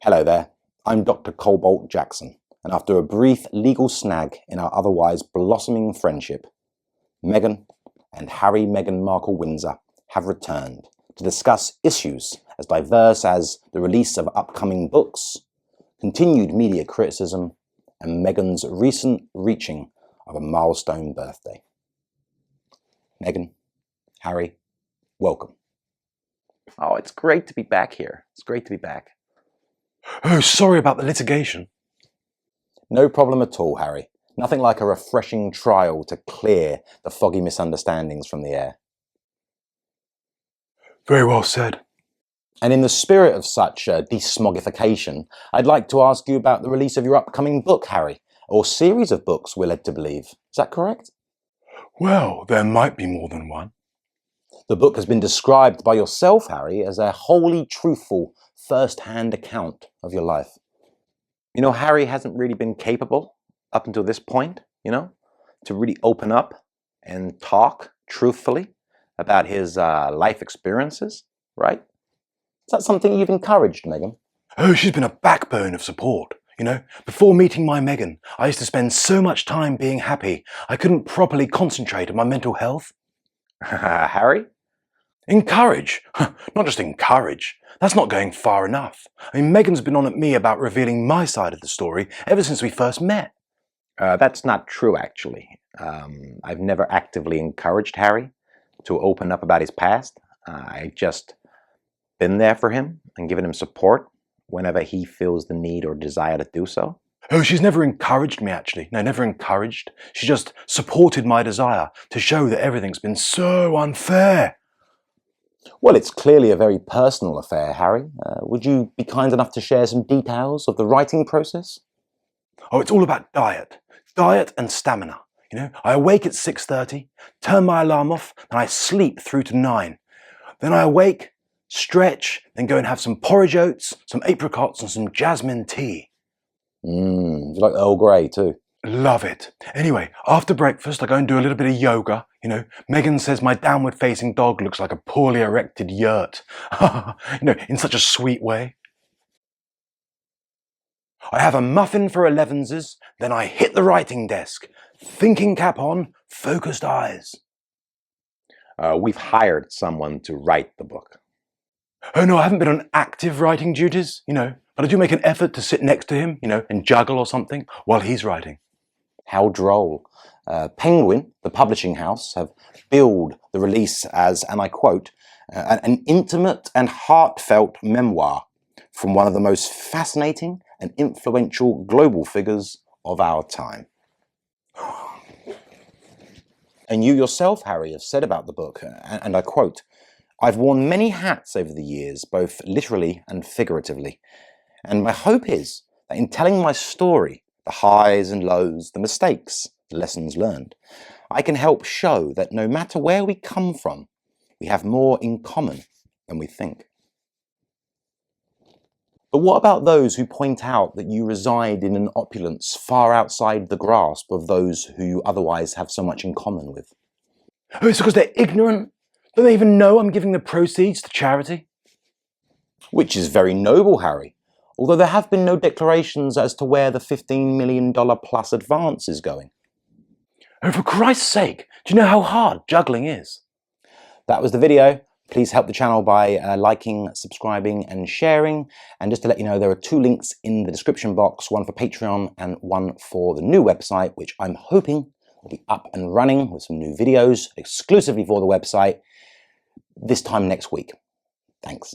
Hello there, I'm Dr Cobalt Jackson, and after a brief legal snag in our otherwise blossoming friendship, Meghan and Harry Meghan Markle Windsor have returned to discuss issues as diverse as the release of upcoming books, continued media criticism, and Meghan's recent reaching of a milestone birthday. Meghan, Harry, welcome. Oh, it's great to be back here. It's great to be back. Oh, sorry about the litigation. No problem at all, Harry. Nothing like a refreshing trial to clear the foggy misunderstandings from the air. Very well said. And in the spirit of such de-smogification, I'd like to ask you about the release of your upcoming book, Harry, or series of books, we're led to believe. Is that correct? Well, there might be more than one. The book has been described by yourself, Harry, as a wholly truthful first-hand account of your life. You know, Harry hasn't really been capable up until this point, to really open up and talk truthfully about his life experiences, right? Is that something you've encouraged, Meghan? Oh, she's been a backbone of support. Before meeting my Meghan, I used to spend so much time being happy, I couldn't properly concentrate on my mental health. Harry? Encourage? Not just encourage. That's not going far enough. Meghan's been on at me about revealing my side of the story ever since we first met. That's not true, actually. I've never actively encouraged Harry to open up about his past. I've just been there for him and given him support whenever he feels the need or desire to do so. Oh, she's never encouraged me, actually. No, never encouraged. She just supported my desire to show that everything's been so unfair. Well, it's clearly a very personal affair, Harry. Would you be kind enough to share some details of the writing process? Oh, it's all about diet. Diet and stamina. I awake at 6:30, turn my alarm off, and I sleep through to 9. Then I awake, stretch, then go and have some porridge oats, some apricots, and some jasmine tea. You like Earl Grey too? Love it. Anyway, after breakfast, I go and do a little bit of yoga. Meghan says my downward-facing dog looks like a poorly erected yurt. In such a sweet way. I have a muffin for 11s, then I hit the writing desk. Thinking cap on, focused eyes. We've hired someone to write the book. Oh no, I haven't been on active writing duties, but I do make an effort to sit next to him, and juggle or something while he's writing. How droll. Penguin, the publishing house, have billed the release as, and I quote, an intimate and heartfelt memoir from one of the most fascinating and influential global figures of our time. And you yourself, Harry, have said about the book, and I quote, I've worn many hats over the years, both literally and figuratively. And my hope is that in telling my story, the highs and lows, the mistakes, the lessons learned, I can help show that no matter where we come from, we have more in common than we think. But what about those who point out that you reside in an opulence far outside the grasp of those who you otherwise have so much in common with? Oh, it's because they're ignorant. Don't they even know I'm giving the proceeds to charity? Which is very noble, Harry. Although there have been no declarations as to where the $15 million plus advance is going. Oh, for Christ's sake, do you know how hard juggling is? That was the video. Please help the channel by liking, subscribing and sharing. And just to let you know, there are 2 links in the description box, one for Patreon and one for the new website, which I'm hoping will be up and running with some new videos exclusively for the website this time next week. Thanks.